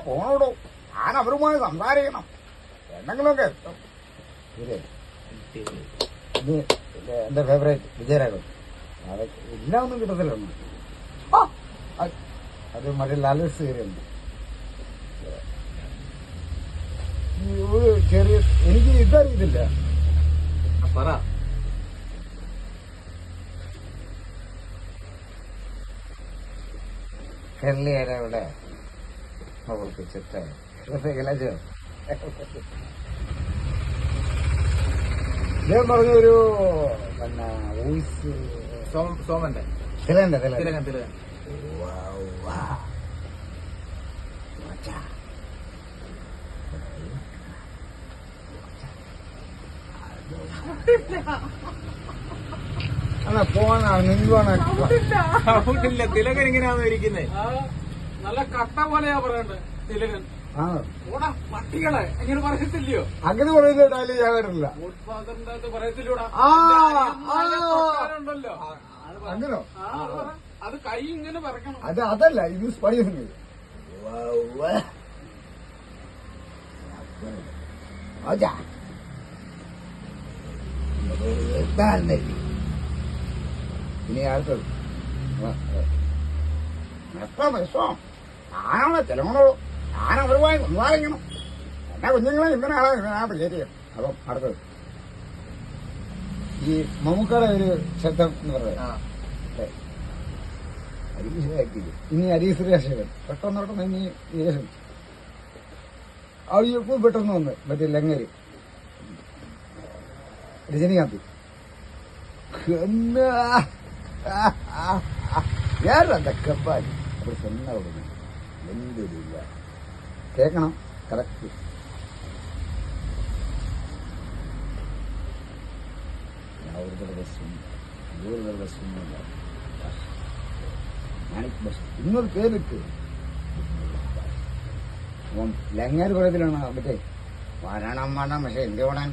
പോണോടോ, ഞാൻ അവരുമായി സംസാരിക്കണം. എന്തെങ്കിലുമൊക്കെ ഇത് എന്റെ ഫേവറേറ്റ് വിജയരാഘവൻ. അതൊക്കെ എല്ലാം ഒന്നും കിട്ടത്തില്ല. അത് മറ്റേ ലാലേഴ്സ് സീരിയലുണ്ട്. ചെറിയ എനിക്ക് ഇതറിയത്തില്ല. പറ. ഹെർലിയുടെ അവർക്ക് ചിത്രം ഞാൻ പറഞ്ഞൊരു പിന്നെ വോയിസ് സോമന്റെ തിലകന്റെ തിലകൻ പോവാനാണ് തിലകൻ ഇങ്ങനെയാണോ ഇരിക്കുന്നേ? നല്ല കട്ട പോലെയാ പറയണ്ടേ തിലകൻ. പട്ടികളെ ഇങ്ങനെ പറയത്തില്ലയോ? അങ്ങനെ പറയുന്ന ഡയലോഗ് ഞാൻ കേട്ടില്ല. പറയത്തില്ലൂടാ. അങ്ങനോ? അത് കൈ ഇങ്ങനെ പറക്കണം. അതല്ല ഇത് പഠിക്കുന്നത്. ഇനി അടുത്തത് എത്ര വിഷമം. ഞാനാണ് ചെലവണോ, ഞാൻ അവരുമായി സംസാരിക്കണം. എന്റെ കുഞ്ഞുങ്ങളെ ഇങ്ങനെയാണ് ഇതിനകത്ത് കയറ്റിയത്. അപ്പം അടുത്തത് ഈ മമ്മൂക്കയുടെ ഒരു ശബ്ദം എന്ന് പറയുന്നത് ഇനി ഹരീഷ് സുരേഷകൻ പെട്ടെന്ന് ഇനി ശേഷം അവരിപ്പോൾ പെട്ടെന്ന് വന്ന് മറ്റേ ലങ്ങര് രജനീകാന്ത് யாரப்பா அப்படி சொன்ன உடனே எந்த இல்லை கேட்கணும். கரெக்ட். ஒரு தடவை ஒரு தடவை சொன்ன மாணிக் பஸ் இன்னொரு பேர் இருக்கு. ലങ്ങാര് കുളത്തിലാണ് മറ്റേ വരണം വേണം. പക്ഷെ എന്ത് വേണം,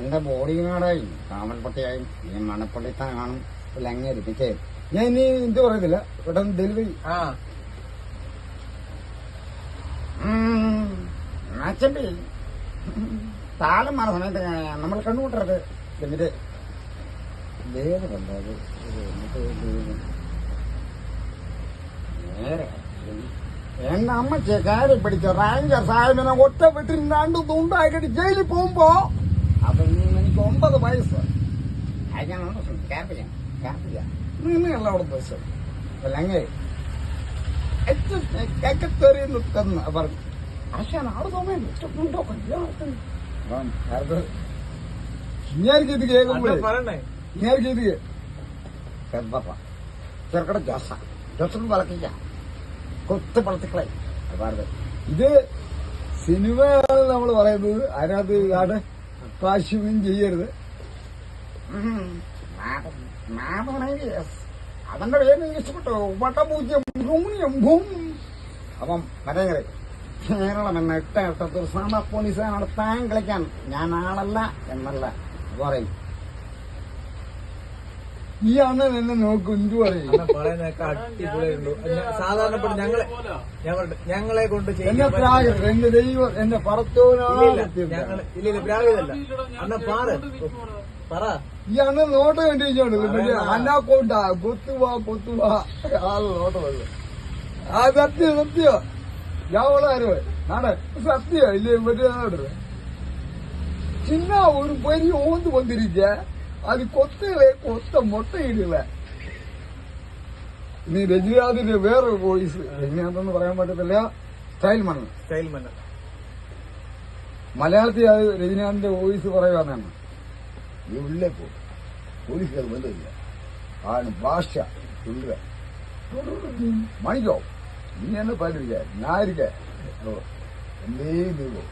എന്റെ ബോഡിങ്ങാടായി കാമൽപ്പട്ടിയായി ഈ മണപ്പള്ളിത്താൻ കാണും ലങ്ങാര്. പക്ഷേ ഞാൻ ഇനി എന്ത് പറയത്തില്ല. പെട്ടെന്ന് ഡെലിവറി അച്ഛൻ്റെ താളം മാറ സമയത്ത് നമ്മൾ കണ്ടുകൂട്ടരുത്. എന്നിട്ട് വേദനല്ല അത് നേരെ എന്റെ അമ്മച്ചെ കയറി പിടിച്ച റാങ്കർ സാഹിബിനെ ഒറ്റ വീട്ടിൽ 2 തുണ്ടാക്കിട്ട് ജയിലിൽ പോകുമ്പോ അപ്പൊ എനിക്ക് 9 വയസ്സ് നിന്നെയല്ല അവിടെ ദിവസം അങ്ങനെ തെറിയുന്നു തന്നു പറഞ്ഞു. പക്ഷെ നാളെ തോന്നുന്നു ഇഷ്ടപ്പെട്ടോ കല്യാണത്തിന് ഇങ്ങാർക്ക് ഇത് കേൾക്കുമ്പോഴേ ഇങ്ങാർക്ക് ഇത് ചെറുക്കട ജോസഫ് വളക്കില്ല കൊത്ത് വളർത്തിക്കളെ പറഞ്ഞത്. ഇത് സിനിമയാണ് നമ്മൾ പറയുന്നത്. അതിനകത്ത് ആണ് പ്രാശ്യമം ചെയ്യരുത്. അതെന്റെ പേര് എനിക്ക് ഇഷ്ടപ്പെട്ടു. വട്ടപൂജ്യം ഭൂമിയും ഭൂമി. അപ്പം മറ്റേ കേരളം എന്ന 8 സാധാ പോലീസ് നടത്താൻ കളിക്കാൻ ഞാൻ ആളല്ല എന്നല്ല പറയും. ഈ അണ്ണൻ എന്നെ നോക്കും എന്തു പറയും. സാധാരണപ്പെട്ട ഞങ്ങളെ കൊണ്ട് എന്നെ പ്രാഗത് എന്റെ ദൈവം എന്റെ പറത്തോനാണ്. ഇല്ല പ്രാഗതല്ല അണ്ണ പറ. ഈ അണ്ണൻ നോട്ടം കണ്ടിരിച്ചോണ്ട് അന്നാക്കൊണ്ടാ കൊത്തുവാ ആള് നോട്ടം വന്നു. ആ സത്യം யாவளாரு நாட சத்தியம் இல்லையே மറ്റേ சின்ன ஒரு பெரிய ஓந்து வந்திருக்க. அது கொத்த മൊട്ടയിടില്ല. നീ രജനീകാന്തിന്റെ വേറൊരു വോയിസ് രജനീകാന്തെന്ന് പറയാൻ പറ്റത്തില്ല. സ്റ്റൈൽ മണ്ണൻ മലയാളത്തിൽ അത് രജനീകാന്തിന്റെ വോയിസ് പറയുവാന്നാണ്. നീ ഉള്ളേ പോ, പോലീസുകാർ ബന്ധമില്ല. ആണ് ഭാഷ മണിക്കോ നീ എന്നെ പാലിരിക്ക ഞാൻ ഇരിക്ക എന്തേ നീവോ.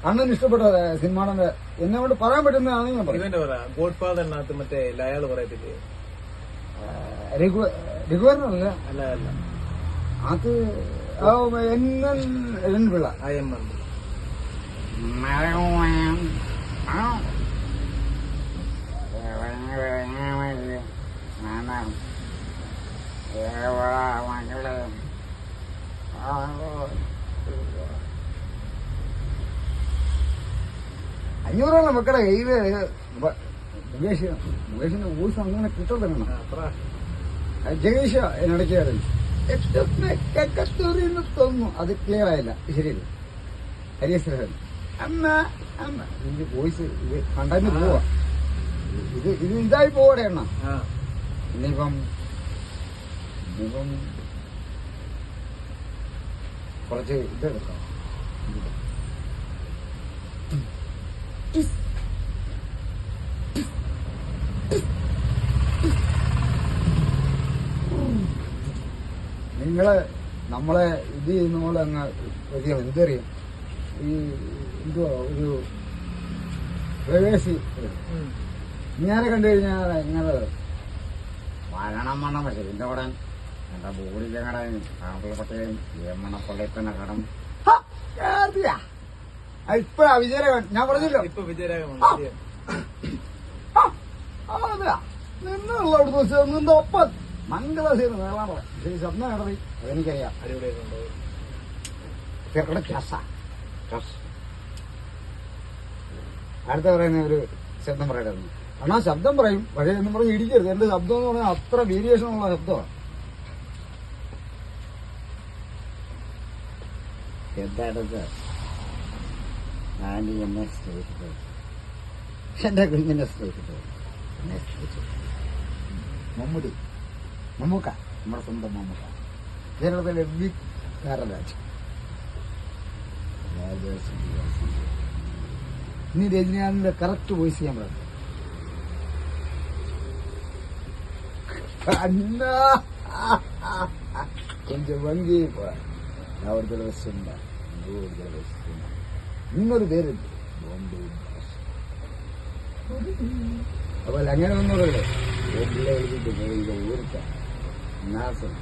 അണ്ണൻ ഇഷ്ടപ്പെട്ട സിനിമാണെന്ന് എന്നെ കൊണ്ട് പറയാൻ പറ്റുന്നതാണ് ഞാൻ പറയുന്നത്. ഗോഡ് ഫാദറിനകത്ത് മറ്റേ അയാള് പറയത്തില്ലേ രഘുവരനല്ല അല്ല അത് എൻ പിള്ള അഞ്ഞൂറാണ് മക്കളെ കയ്യില് മുകേഷിന്റെ വോയിസ് അങ്ങനെ കിട്ടണം. ജഗേഷ എന്നിടയ്ക്കാറ് തോന്നുന്നു. അത് ക്ലിയർ ആയില്ല. ശരിയല്ല ഹരിയശ്വരൻ അമ്മ അമ്മ ഇതിന്റെ വോയിസ് ഇത് കണ്ടു പോവാ. ഇത് ഇതായി പോവാടെ എണ്ണ. ഇനിയിപ്പം കുറച്ച് ഇതെടുക്കാം. നമ്മളെ ഇത് ചെയ്യുന്ന പോലെ അങ്ങ് വലിയ എന്തറിയാം ഈ എന്തുവാ ഒരു പ്രവേശി ഇങ്ങനെ കണ്ടു കഴിഞ്ഞാൽ ഇങ്ങനെ വരണം പക്ഷെ ഇതിന്റെ കൂടെ എന്റെ ബോഡിയിലെ കടയും കാപ്പിളപ്പട്ടയും ഏമണപ്പള്ളയിൽ തന്നെ കടം ഇപ്പൊ വിജയരാഘവൻ ഞാൻ പറഞ്ഞല്ലോ. ഇപ്പൊ വിജയരാഘവൻ നിന്നുള്ള നിന്റെ ഒപ്പം മംഗളാശേരി നേടാൻ പറയാം. പക്ഷേ ശബ്ദം കിടറി അതെനിക്കറിയാം. അടുത്ത പറയുന്ന ഒരു ശബ്ദം പറയരുന്നു. കാരണം ആ ശബ്ദം പറയും പക്ഷേ എന്നും പറഞ്ഞ് ഇടിക്കരുത്. എന്റെ ശബ്ദം എന്ന് പറഞ്ഞാൽ അത്ര വേരിയേഷൻ ഉള്ള ശബ്ദമാണ്. എന്താണത് ആൻറ്റി എന്നെ സ്നേഹിച്ചത് എന്റെ കുഞ്ഞിനെ സ്നേഹിച്ചത് മമ്മൂക്ക നമ്മുടെ സ്വന്തം മമ്മൂക്ക കേരളത്തിലെ ബിഗ് താരരാജ്. ഇനി രജനീകാന്തിന്റെ കറക്റ്റ് വോയിസ് ചെയ്യാൻ പറയാം. கொஞ்சம் வங்கி அவர்கள் வச்சுருந்தா இன்னொரு பேர் இருக்கு. അപ്പൊ അങ്ങനെ ഒന്നുമില്ലേ ബോംബിലെ എഴുതിട്ട് പോയി ഇത് ഊരിക്ക നാസം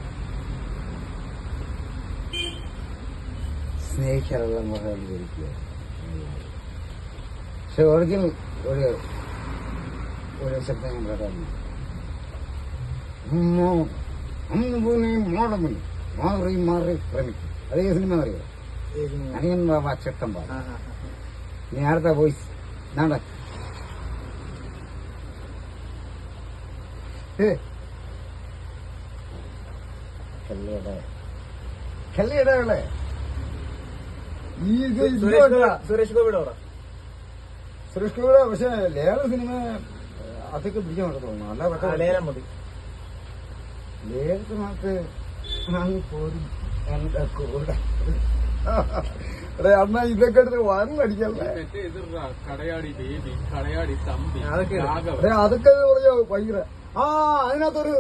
സ്നേഹിക്കാനുള്ള മഹായിരിക്കുക. പക്ഷെ ഒറിജിനൽ ഒരു ശബ്ദം ഞാൻ പറയാറുണ്ട്. മോഡമില്ല മാറി മാറി പ്രമിക്കും. അതേ സിനിമ അറിയോ? അനിയൻ ബാബ ചട്ടം ബാബ. ഇനി അടുത്ത വോയിസ് നാണ്ട കല്ലിടകളെ സുരേഷ് ഗോപിയുടെ സുരേഷ് ഗോപിയുടെ പക്ഷെ ലേല സിനിമ അതൊക്കെ പിടിക്കാൻ തോന്നുന്നു. അല്ല ലേലം മതി. ലേലത്തിനകത്ത് പോരും എന്റെ കൂടെ അണ്ണ ഇതൊക്കെ എടുത്ത് വരലടിക്കല്ലേ. അതൊക്കെ പറഞ്ഞ ഭയങ്കര അതിനകത്തൊരു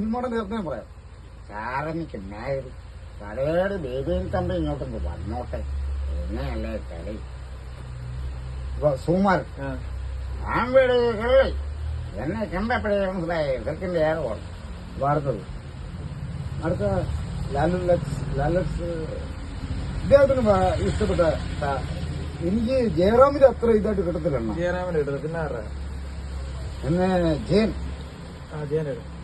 ഇമ്മോടൻ ചേർത്തേ പറയാം. ചാരനിക്ക് നായര് കടയാട് ബേബിയും തമ്പി ഇങ്ങോട്ടൊന്ന് വന്നോട്ടെ എന്നെയല്ലേ കളി. സുമാർ ആമ്പേട് കളി എന്നെ കണ്ടപ്പോഴേ മനസ്സിലായി ഇതൊക്കെ ഏറെ ഓർമ്മ. വാർത്തത് അടുത്ത ലാലക്സ് ഇദ്ദേഹത്തിന് ഇഷ്ടപ്പെട്ട എനിക്ക് ജയറാമിന്റെ അത്ര ഇതായിട്ട് കിട്ടത്തില്ല. ജയറാമിന് കിട്ടുന്നത് പിന്നെ എന്നെ ജയൻ